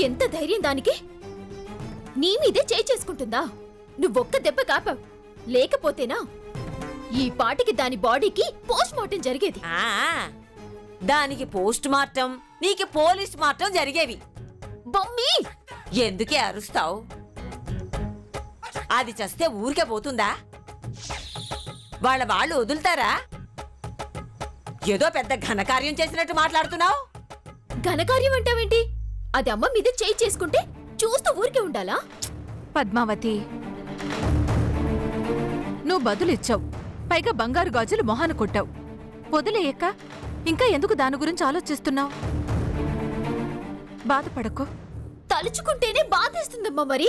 ఎంత ధైర్యం దానికి? నీ మీదే చేసుకుంటుందా? నువ్వొక్క దెబ్బ కాపావు, లేకపోతేనా ఈ పాటికి దాని బాడీకి పోస్ట్ మార్టం జరిగేది. దానికి పోస్ట్ మార్టం, నీకు పోలీస్ మార్టం జరిగేవి. బొమ్మీ, ఎందుకే అరుస్తావు? అది చస్తే ఊరికే పోతుందా? వాళ్ళు వదులుతారా? ఏదో పెద్ద ఘనకార్యం చేసినట్టు మాట్లాడుతున్నావు. ఘనకార్యం అంటావేంటి? అది అమ్మ మీద చేసుకుంటే చూస్తూ ఊరికే ఉండాలా? పద్మావతి, నువ్వు బదులిచ్చావు, పైగా బంగారు గాజులు మొహాన కొట్టావు. వదిలేయక్క, ఇంకా ఎందుకు దాని గురించి ఆలోచిస్తున్నావు? బాధపడకు. తలుచుకుంటేనే బాధేస్తుందమ్మా. మరి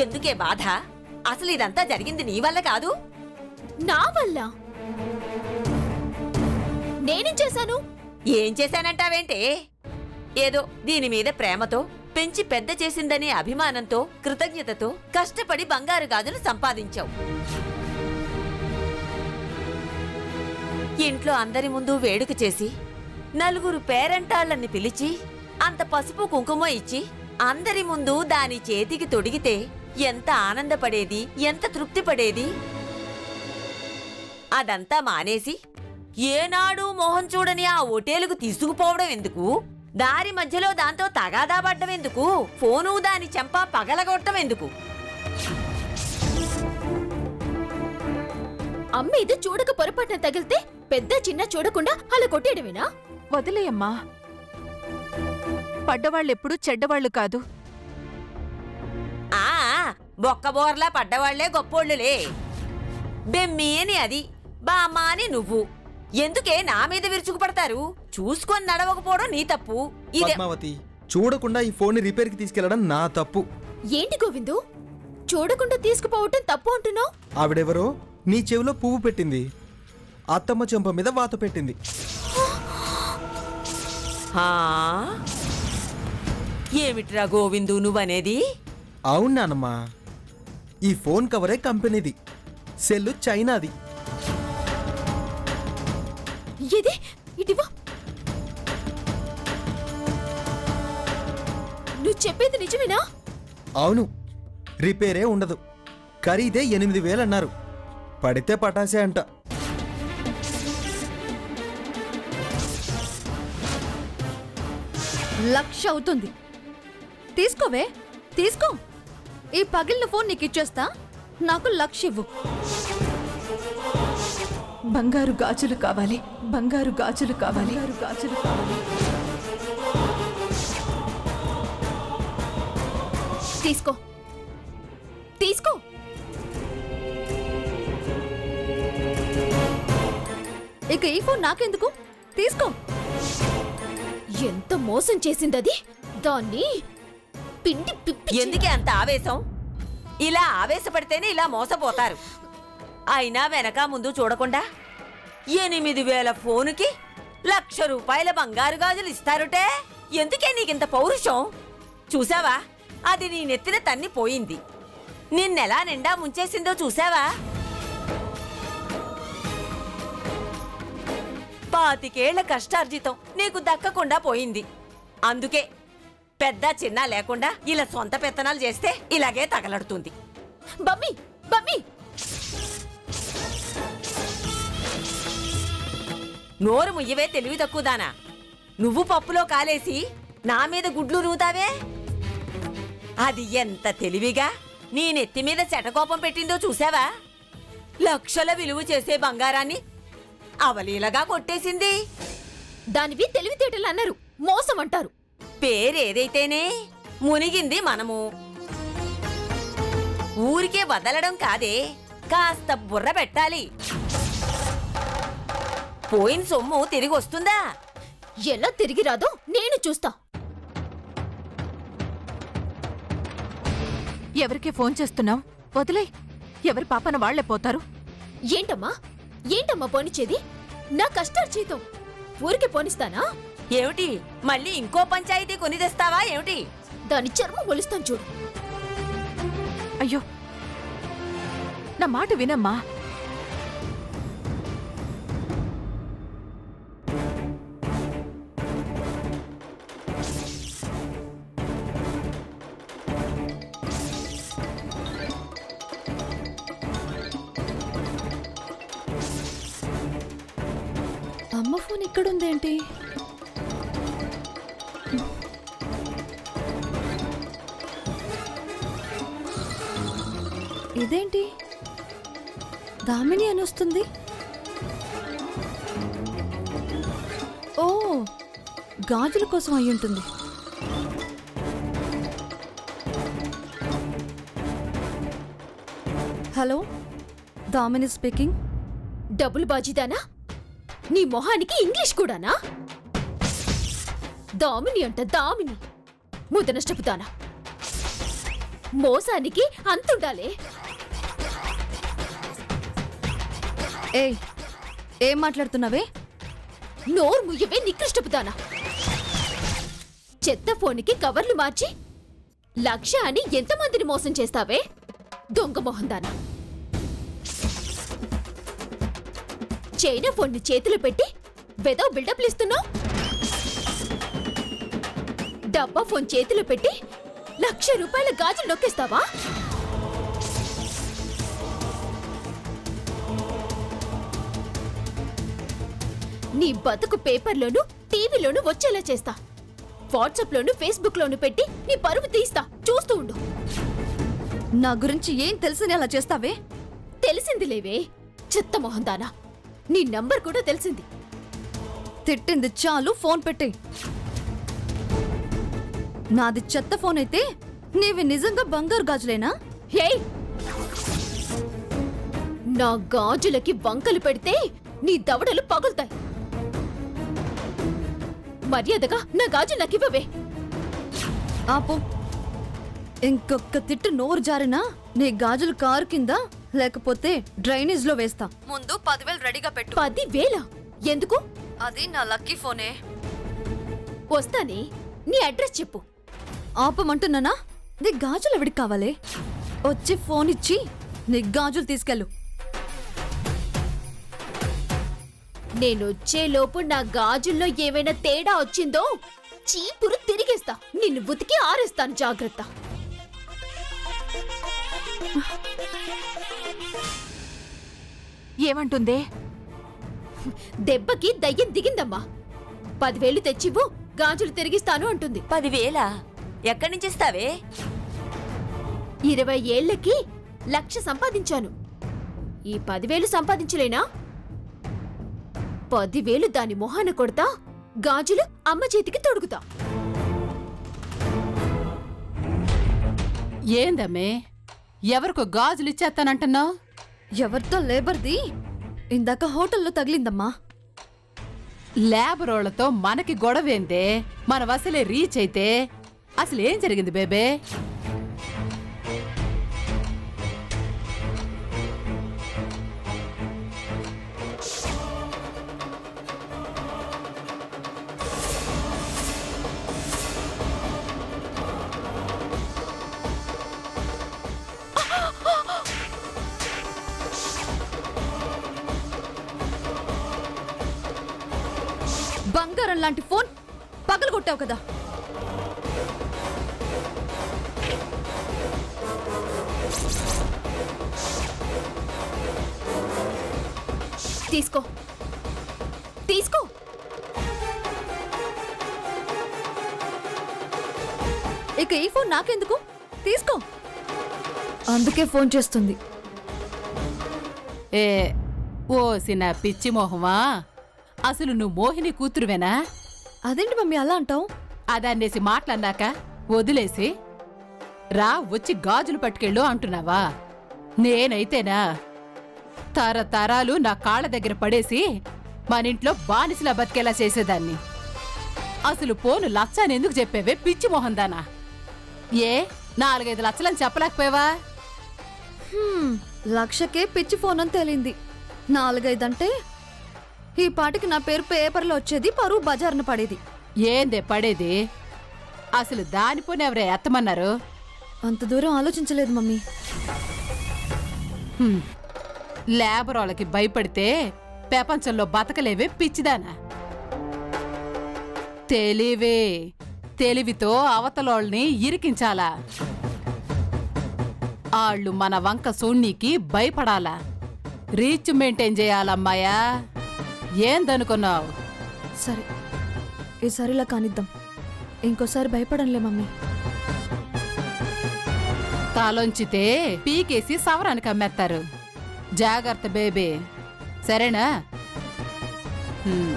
ఎందుకే బాధ? అసలు ఇదంతా జరిగింది నీ వల్ల కాదు, నా వల్ల. నేనేం చేశాను? ఏం చేశానంటావేంటే? ఏదో దీని మీద ప్రేమతో పెంచి పెద్ద చేసిందనే అభిమానంతో, కృతజ్ఞతతో కష్టపడి బంగారు గాజులు సంపాదించావు. ఇంట్లో అందరి ముందు వేడుక చేసి నలుగురు పేరంటాళ్ళని పిలిచి అంత పసుపు కుంకుమ ఇచ్చి అందరి ముందు దాని చేతికి తొడిగితే ఎంత ఆనందపడేది, ఎంత తృప్తి పడేది. అదంతా మానేసి ఏనాడు మోహం చూడని ఆ హోటేలుకు తీసుకుపోవడం ఎందుకు? దారి మధ్యలో దాంతో తగాదా పడ్డం ఎందుకు? ఫోను దాని చెంప పగలగొట్టడం ఎందుకు? అమ్మేది చూడక పొరపాటున తగిలితే పెద్ద చిన్న చూడకుండా అలా కొట్టేయడమేనా? వదిలేయమ్మా, పడ్డవాళ్ళెప్పుడూ చెడ్డవాళ్లు కాదు. ఆ బొక్కబోర్లా పడ్డవాళ్లే గొప్పోళ్ళులే. బెమ్మి అని అది, బామ్మ అని నువ్వు. ఎందుకే నా మీద విరుచుకుపడతారు? చూసుకొని నడవకపోవడం నీ తప్పు. పద్మావతి, చూడకుండా ఈ ఫోన్ ని రిపేర్ కి తీసుకెళ్లడం నా తప్పు. ఏంటి గోవిందు, చూడకుండా తీసుకుపోవటం తప్పు అంటున్నావు? ఆవిడెవరో నీ చెవిలో పువ్వు పెట్టింది, అత్తమ్మ చెంప మీద వాత పెట్టింది. ఏమిట్రా గోవిందు నువ్వనేది? అవును నానమ్మా, ఈ ఫోన్ కవరే కంపెనీది, సెల్లు చైనాది. ఇది ఇటివా? నువ్వు చెప్పేది నిజమేనా? అవును, రిపేరే ఉండదు. ఖరీదే 8,000 అన్నారు. పడితే పటాసే అంట. లక్ష అవుతుంది. తీసుకోవే, తీసుకో. ఈ పగిలిన ఫోన్ నీకు ఇచ్చేస్తా. నాకు 1,00,000 ఇవ్వు. బంగారు గాజులు కావాలి, బంగారు గాజులు కావాలి, బంగారు గాజులు కావాలి. తీసుకో, తీసుకో. ఇక ఈ ఫోన్ నాకెందుకు? తీసుకో. ఎంత మోసం చేసిందది! దాన్ని పిండి పిప్పి. ఎందుకే అంత ఆవేశం? ఇలా ఆవేశపడితేనే ఇలా మోసపోతారు. అయినా వెనక ముందు చూడకుండా 8,000 ఫోనుకి 1,00,000 రూపాయల బంగారు గాజులు ఇస్తారుటే? ఎందుకే నీకింత పౌరుషం? చూసావా, అది నీ నెత్తిన తన్ని పోయింది. నిన్నెలా నిండా ముంచేసిందో చూసావా? 25 ఏళ్ల కష్టార్జితం నీకు దక్కకుండా పోయింది. అందుకే పెద్ద చిన్న లేకుండా ఇలా సొంత పెత్తనాలు చేస్తే ఇలాగే తగలడుతుంది. బమ్మి, బమ్మి, నోరు ముయ్యవే తెలివి తక్కువదానా. నువ్వు పప్పులో కాలేసి నా మీద గుడ్లు నూతావే. అది ఎంత తెలివిగా నీ నెత్తి మీద చెటకోపం పెట్టిందో చూసావా? లక్షల విలువ చేసే బంగారాన్ని అవలీలగా కొట్టేసింది. దానివి తెలివితేటలు అన్నారు, మోసం అంటారు. పేరేదైతేనే మునిగింది మనము. ఊరికే వదలడం కాదే, కాస్త బుర్ర పెట్టాలి. పోయిన సొమ్ము తిరిగి వస్తుందా? ఎలా తిరిగి రాదో నేను చూస్తా. ఎవరికి ఫోన్ చేస్తున్నావు? వదిలే, ఎవరి పాపన వాళ్లే పోతారు. ఏంటమ్మా, ఏంటమ్మా పోనిచ్చేది? నా కష్టార్జితం ఊరికే పోనిస్తానా? ఏమిటి, మళ్ళీ ఇంకో పంచాయతీ కొని తెస్తావా ఏమిటి? దాని చర్మం ఒలుస్తాను చూడు. అయ్యో, నా మాట వినమ్మా. ఫోన్ ఇక్కడుందేంటి? ఇదేంటి దామిని అని వస్తుంది? ఓ, గాజుల కోసం అయి ఉంటుంది. Hello, Damini speaking. డబుల్ బాజీదానా? నీ మొహానికి ఇంగ్లీష్ కూడానా? దామిని అంట దామిని, ముదనష్టపుతానా? మోసానికి అంతుండాలే. ఏయ్, ఏం మాట్లాడుతున్నావే? నోరు ముయ్యవే నికృష్టపుతానా? చెత్త ఫోన్కి కవర్లు మార్చి 1,00,000 అని ఎంతమందిని మోసం చేస్తావే దొంగ మొహందానా? చైనా ఫోన్ని చేతిలో పెట్టి వెదో బిల్డప్లు ఇస్తున్నావు. డబ్బా ఫోన్ చేతిలో పెట్టి 1,00,000 రూపాయల గాజులు నొక్కేస్తావా? నీ బతుకు పేపర్లోను టీవీలోను వచ్చేలా చేస్తా. వాట్సాప్లోను ఫేస్బుక్లోను పెట్టి నీ పరువు తీస్తా. చూస్తూ ఉండు. నా గురించి ఏం తెలిసిన అలా చేస్తావే? తెలిసింది లేవే చెత్త మొహందానా. నీ నంబర్ కూడా తెలిసింది. తిట్టింది చాలు, ఫోన్ పెట్టే. నాది చెత్త ఫోన్ అయితే నీవి నిజంగా బంగారు గాజులేనా? హే, నా గాజులకి వంకలు పెడితే నీ దవడలు పగులుతాయి. మర్యాదగా నా గాజు నాకివ్వవే. ఆపు. ఇంకొక్క తిట్టు నోరు జారినా నీ గాజులు కారు కింద లేకపోతే డ్రైనేజ్ లో వేస్తా. ముందు 10,000 రెడీగా పెట్టు. 10,000 ఎందుకు? అది నా లక్కీ ఫోనే. వస్తానే, నీ అడ్రస్ చెప్పు. ఆపమంటున్నానా? నీ గాజులు ఎవడికి కావాలి? వచ్చి ఫోన్ ఇచ్చి నీ గాజులు తీసుకెళ్ళు. నేనొచ్చేలోపు నా గాజుల్లో ఏమైనా తేడా వచ్చిందో చీపురు తిరిగేస్తా. నిన్ను ఉతికి ఆరేస్తాను. జాగ్రత్త. ఏమంటుందే? దెబ్బకి దయ్యం దిగిందమ్మా. 10,000 తెచ్చివ్వు, గాజులు తిరిగిస్తాను అంటుంది. 10,000 ఎక్కడి నుంచి ఇస్తావే? 20 ఏళ్లకి 1,00,000 సంపాదించాను. ఈ 10,000 సంపాదించలేనా? 10,000 దాని మొహాన కొడతా, గాజులు అమ్మ చేతికి తొడుగుతా. ఏందమ్మే, ఎవరికో గాజులు ఇచ్చేస్తానంటున్నావు? ఎవరితో లేబర్ది ఇందాక హోటల్లో తగిలిందమ్మా. లేబరోళ్లతో మనకి గొడవేందే? మన వసలే రీచ్ అయితే అసలు ఏం జరిగింది బేబే? బంగారం లాంటి ఫోన్ పగలు కొట్టావు కదా. తీసుకో, తీసుకో. ఇక ఈ ఫోన్ నాకెందుకు? తీసుకో. అందుకే ఫోన్ చేస్తుంది. ఏ ఓసిన పిచ్చి మోహమా, అసలు నువ్వు మోహిని కూతురువేనా? అదేంటి మమ్మీ అలా అంటావు? అదన్నేసి మాట్లాడినాక వదిలేసి రా వచ్చి గాజులు పట్టుకెళ్ళు అంటున్నావా? నేనైతేనా తరతరాలు నా కాళ్ళ దగ్గర పడేసి మనింట్లో బానిసలా బతికేలా చేసేదాన్ని. అసలు పోను 1,00,000 అని ఎందుకు చెప్పేవే పిచ్చి మొహందానా? ఏ 4-5 లక్షలని చెప్పలేకపోయావా? 1,00,000కే పిచ్చి ఫోన్ అని తేలింది. 4-5 అంటే ఈ పాటికి నా పేరు పేపర్లో వచ్చేది, పరువు బజార్న పడేది. ఏందే పడేది? అసలు దాని పోనీ ఎవరే ఎత్తమన్నారు? అంత దూరం ఆలోచించలేదు మమ్మీ. లేబర్ వాళ్ళకి భయపడితే ప్రపంచంలో బతకలేవే పిచ్చిదానా? తెలివితో అవతలోళ్ళని ఇరికించాలా? ఆళ్ళు మన వంక సూణ్ణికి భయపడాలా? Reach maintain చేయాలమ్మాయా. ఏందనుకున్నావు? సరే ఈసారి ఇలా కానిద్దాం. ఇంకోసారి భయపడంలే మమ్మీ. తాలొంచితే పీకేసి సవరానికి అమ్మేస్తారు. జాగ్రత్త బేబీ, సరేనా? హ్మ్.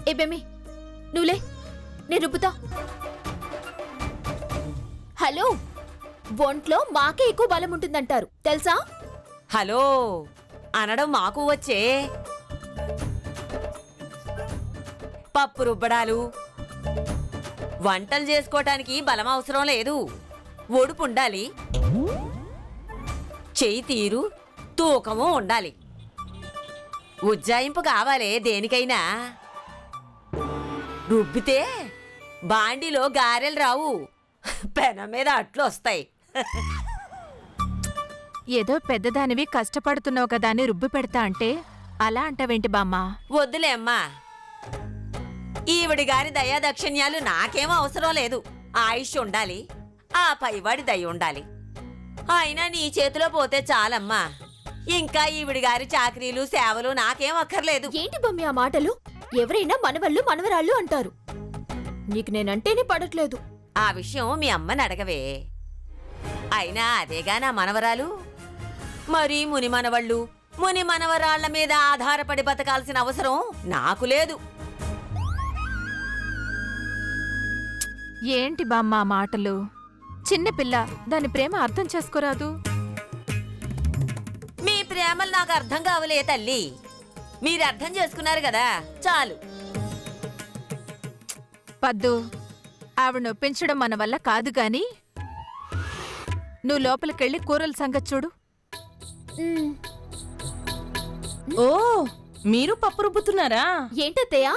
ఏ బెమ్మి, నువ్వులే, నేను రుబ్బుతా. హలో, ఒంట్లో మాకే ఎక్కువ బలం ఉంటుందంటారు తెలుసా? హలో అనడం మాకు వచ్చే. పప్పు రుబ్బడాలు, వంటలు చేసుకోవటానికి బలం అవసరం లేదు. ఒడుపు ఉండాలి, చెయ్యి తీరు, తూకము ఉండాలి. ఉజ్జాయింపు కావాలే దేనికైనా. రుబ్బితే బాండిలో గారెలు రావు, పెనం మీద అట్లు వస్తాయి. ఏదో పెద్దదానివి కష్టపడుతున్నావు కదా అని రుబ్బి పెడతా అంటే అలా అంటావేంటి బామ్మా? వద్దులే అమ్మా, ఈవిడి గారి దయాదక్షిణ్యాలు నాకేమో అవసరం లేదు. ఆయుష్ ఉండాలి, ఆ పైవాడి దయ ఉండాలి. అయినా నీ చేతిలో పోతే చాలమ్మా. ఇంకా ఈవిడి గారి చాకరీలు సేవలు నాకేం అక్కర్లేదు. ఏంటి బమ్మి ఆ మాటలు? ఎవరైనా మనవళ్ళు మనవరాళ్ళు అంటారు. నీకు నేనంటేనే పడట్లేదు. ఆ విషయం మీ అమ్మని అడగవే. అయినా అదేగా నా మనవరాలు. మరి ముని మనవళ్ళు, ముని మనవరాళ్ల మీద ఆధారపడి బతకాల్సిన అవసరం నాకు లేదు. ఏంటి బామ్మ ఆ మాటలు? చిన్నపిల్ల, దాని ప్రేమ అర్థం చేసుకోరాదు? మీ ప్రేమలు నాకు అర్థం కావలే తల్లి. మీరు అర్థం చేసుకున్నారు కదా, చాలు. పద్దు, ఆవిడ నొప్పించడం మన వల్ల కాదు గాని నువ్వు లోపలికెళ్ళి కూరల సంగతి చూడు. ఓ, మీరు పప్పు రుబ్బుతున్నారా? ఏంటత్తయ్యా,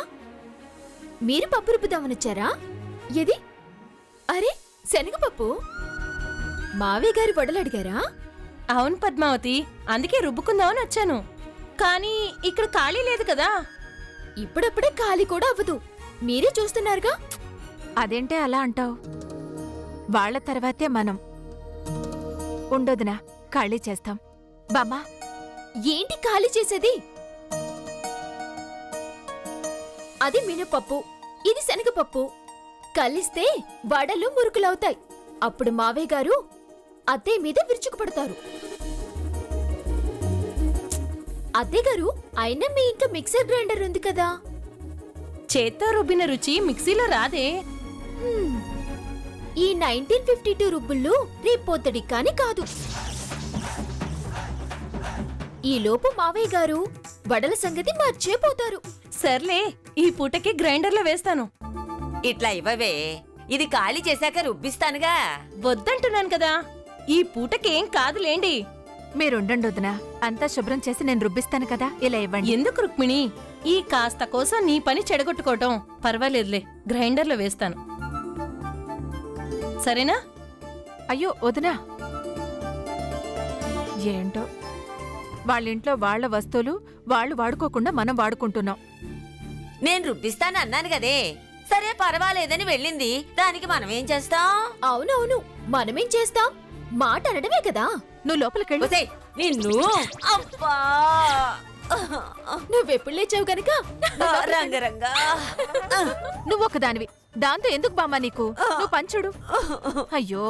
మీరు పప్పు రుబ్బుదామనొచ్చారా? ఏది? అరే, శనగపప్పు. మావయ్య గారి వడలు అడిగారా? అవును పద్మావతి, అందుకే రుబ్బుకుందామని వచ్చాను. కానీ ఇక్కడ ఖాళీ లేదు కదా. ఇప్పుడప్పుడే ఖాళీ కూడా అవ్వదు, మీరే చూస్తున్నారుగా. అదేంటే అలా అంటావు? వాళ్ళ తర్వాతే మనం. ఉండొదినా, ఖాళీ చేస్తాం. బామ్మా, ఏంటి ఖాళీ చేసేది? అది మినపప్పు, ఇది శనగపప్పు. కలిస్తే వడలు మురుకులవుతాయి. అప్పుడు మావయ్య గారు అత్తయ్య మీద విరుచుకుపడతారు. అత్తయ్య గారు, అయినా మీ ఇంట్లో మిక్సర్ గ్రైండర్ ఉంది కదా. చేత్తో రుబ్బిన రుచి మిక్సీలో రాదే. ఈ 1952 రుబ్బుళ్ళు రేపొద్దడి కాని కాదు. ఈలోపు మావయ్య గారు వడల సంగతి మర్చిపోతారు. సర్లే, ఈ పూటకి గ్రైండర్లో వేస్తాను. ఇట్లా ఇవ్వవే, ఇది ఖాళీ చేశాక రుబ్బిస్తానుగా. వద్దంటున్నాను కదా, ఈ పూటకేం కాదులేండి. మీరుండండి వదినా, అంతా శుభ్రం చేసి నేను రుబ్బిస్తాను కదా. ఇలా ఇవ్వండి. ఎందుకు రుక్మిణి ఈ కాస్త కోసం నీ పని చెడగొట్టుకోవటం? పర్వాలేదులే, గ్రైండర్లో వేస్తాను. సరేనా? అయ్యో వదినా, ఏంటో వాళ్ళింట్లో వాళ్ళ వస్తువులు వాళ్ళు వాడుకోకుండా మనం వాడుకుంటున్నాం. నేను రుబ్బిస్తాను అన్నాను కదే. సరే పర్వాలేదని వెళ్ళింది, దానికి మనమేం చేస్తాం? అవునవును, మనమేం చేస్తాం? మాట అనడమే కదా. నువ్వు లోపలికెళ్ళు. ఒసేయ్, నిన్ను అబ్బా! నువ్వెప్పుడు లేచావు గనక రంగరంగా నువ్వొక్కదానివి, దాంతో ఎందుకు బామ్మా నీకు? నువ్వు పంచుడు. అయ్యో,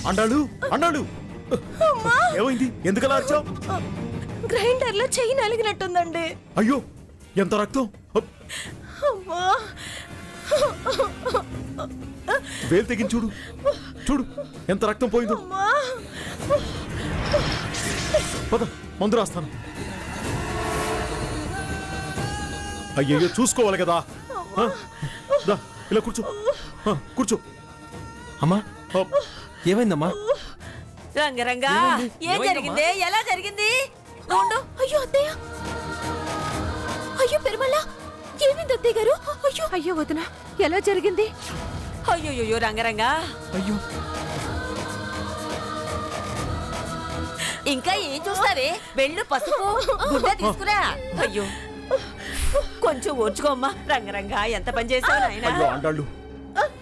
అండాలు అండాలు ఏమైంది? ఎందుకలా వచ్చావు? గ్రైండర్ లో చెయ్యి నలిగినట్టుందండి. అయ్యో ఎంత రక్తం! అమ్మా, వేలు తెగించి చూడు, చూడు ఎంత రక్తం పోయిందో. అమ్మా. పద మందు రాస్తాను. అయ్యయ్యో చూసుకోవాలి కదా. ఆ, దా, ఇలా కూర్చో. ఆ, కూర్చో. అమ్మా ఆ, ఏమైందమ్మా? రంగరంగా ఏం జరిగింది? ఎలా జరిగింది? ఉండు. అయ్యో అత్తయ్య, అయ్యో పెరుమళ్ళ, ఏమైంది అత్తయ్య గారు? అయ్యో అయ్యో వదిన, ఎలా జరిగింది? అయ్యో రంగరంగా, అయ్యో ఇంకా ఏం చూస్తావే? వెళ్ళు, పసుపు గుడ్డ తీసుకురా. అయ్యో కొంచెం ఓర్చుకోమ్మా. రంగరంగా ఎంత పని చేసావు నాయనా. అయ్యో అండాళ్ళు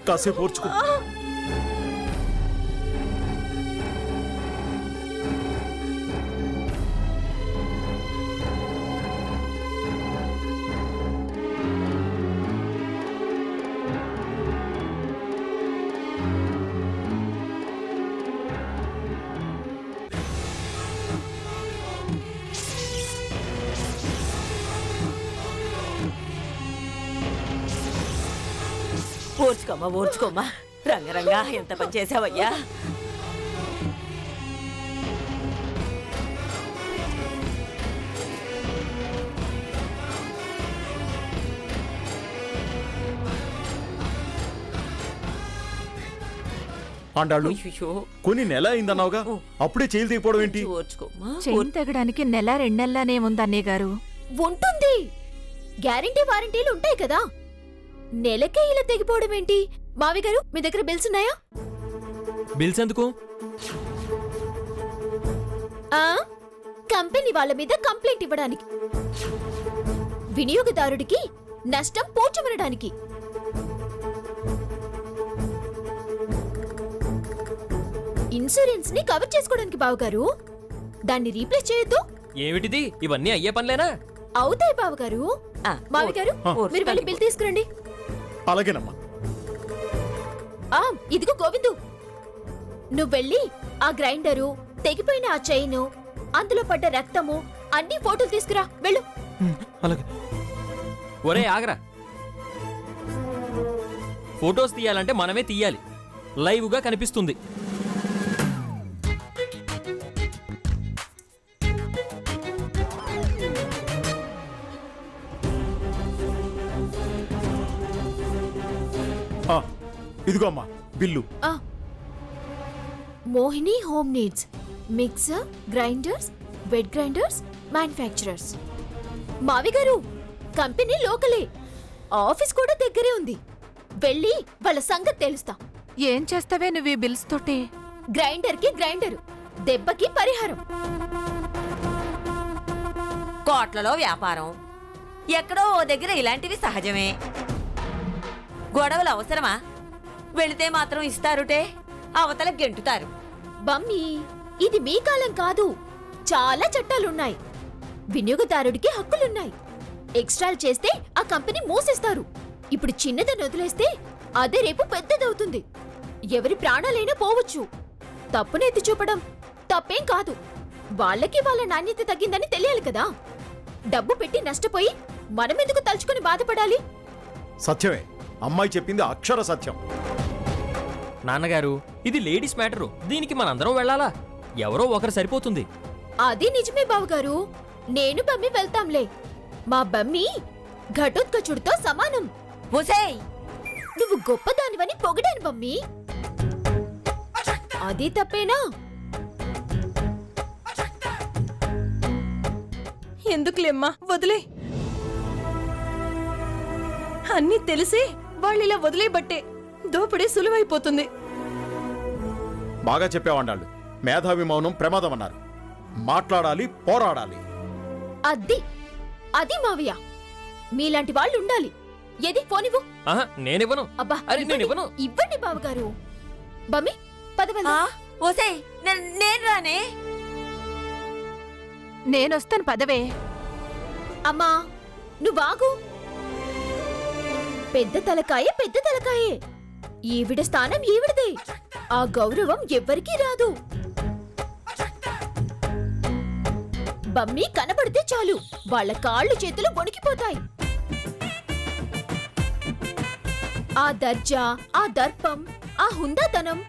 కాసేపు ఓర్చుకో. ఓర్చుకోమ్మా. రంగరంగా ఎంత పని చేసావయ్యా. అండాళ్ళు అయ్యో, కొన్ని నెల అయిందన్నావుగా, అప్పుడే చేయలు తెగిపోవడం ఏంటి? ఓర్చుకోమ్మా. చెయ్యి తెగడానికి నెల రెండెల్లానే ఉందన్నయ్య గారు. ఉంటుంది. గ్యారంటీ వారంటీలు ఉంటాయి కదా. నెలకే ఇలా తెగిపోవడం ఏంటి? మావి గారు, మీ దగ్గర బిల్స్ ఉన్నాయా? బిల్స్ ఎందుకు? ఆ, కంపెనీ వాళ్ళ మీద కంప్లైంట్ ఇవ్వడానికి, వినియోగదారుడికి నష్టం పూడ్చమనడానికి. ఇన్సూరెన్స్ ని కవర్ చేసుకోవడానికి బావగారు. దాన్ని రీప్లేస్ చేయొద్దు. ఏమిటిది? ఇవన్నీ అయ్యే పనులేనా? అవుతాయి బావగారు. ఆ, మావి గారు, మీరు వెళ్ళి బిల్ తీసుకురండి. అలాగేనమ్మా. ఆ, ఇదిగో గోవిందు, నువ్వెళ్ళి ఆ గ్రైండరు, తెగిపోయిన ఆ చైను, అందులో పడ్డ రక్తము అన్ని ఫోటోలు తీసుకురా. వెళ్ళు. అలాగే. ఒరే ఆగరా. ఫొటోస్ తీయాలంటే మనమే తీయాలి, లైవ్గా కనిపిస్తుంది. ఆ, ఇదిగో అమ్మా బిల్లు. ఆ, Mohini home needs, mixer, grinders, wet grinders, manufacturers. మావి గారు, కంపెనీ లోకలే, ఆఫీస్ కూడా దగ్గరే ఉంది. వెళ్ళి వాళ్ళ సంగతి తెలుస్తా. ఏం చేస్తావే నువ్వు ఈ బిల్స్ తోటి? గ్రైండర్ కి గ్రైండరు, దెబ్బకి పరిహారం. కోట్లలో వ్యాపారం, ఎక్కడో ఓ దగ్గర ఇలాంటివి సహజమే. గొడవలు అవసరమా? వెళితే మాత్రం ఇస్తారుటే, అవతల గెంటుతారు. బమ్మి, ఇది మీ కాలం కాదు. చాలా చట్టాలున్నాయి. వినియోగదారుడికి హక్కులున్నాయి. ఎక్స్ట్రాలు చేస్తే ఆ కంపెనీ మూసేస్తారు. ఇప్పుడు చిన్నదని వదిలేస్తే అదే రేపు పెద్దదవుతుంది. ఎవరి ప్రాణాలైనా పోవచ్చు. తప్పునెత్తి చూపడం తప్పేం కాదు. వాళ్ళకి వాళ్ళ నాణ్యత తగ్గిందని తెలియాలి కదా. డబ్బు పెట్టి నష్టపోయి మనమెందుకు తలుచుకుని బాధపడాలి? సత్యమే, అమ్మాయి చెప్పింది అక్షర సత్యం. నాన్నగారు, ఇది లేడీస్ మ్యాటరు, దీనికి మనందరం వెళ్ళాలా? ఎవరో ఒకరు సరిపోతుంది. అది నిజమే బావగారు. నేను బమ్మి వెళ్తాంలే. మా బమ్మి ఘటోత్కచుడితో సమానం. ఒసేయ్, నువ్వు గొప్పదానివని పొగిడాను బమ్మి. అది తప్పేనా? ఎందుకులేమ్మా, వదిలే. అన్నీ తెలిసి వాళ్ళిలా వదిలేబట్టే దోపిడీ సులువైపోతుంది. బాగా చెప్పావండాళ్ళు. మేధావి మౌనం ప్రమాదం అన్నారు. మాట్లాడాలి, పోరాడాలి. అది మావయ్య, మీలాంటి వాళ్ళు ఉండాలి. ఏది ఫోనివ్వు. ఆహా, నేనివ్వను. అబ్బా, అరే, నేను ఇవ్వండి, ఇవ్వను. ఇవ్వండి బావగారు. బమ్మి, పద ఆ, వెళ్దాం. ఒసేయ్, నేను రానే. నేనొస్తాను పదవే. అమ్మా, నువ్వాగు. పెద్ద తలకాయే. ఈవిడ స్థానం ఈవిడదే. ఆ గౌరవం ఎవ్వరికీ రాదు. బమ్మి కనబడితే చాలు వాళ్ళ కాళ్ళు చేతులు వణికిపోతాయి. ఆ దర్జా, ఆ దర్పం, ఆ హుందాతనం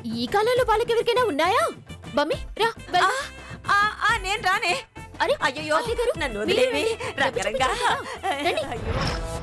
ఈ కాలంలో వాళ్ళకెవరికైనా ఉన్నాయా? బమ్మి రా వెళ్దాం. నేను రానే. అరే అయ్యో అత్తయ్య గారు, నన్ను మీరు వదిలేవి రండి. రంగరంగా. రండి. అయ్యో.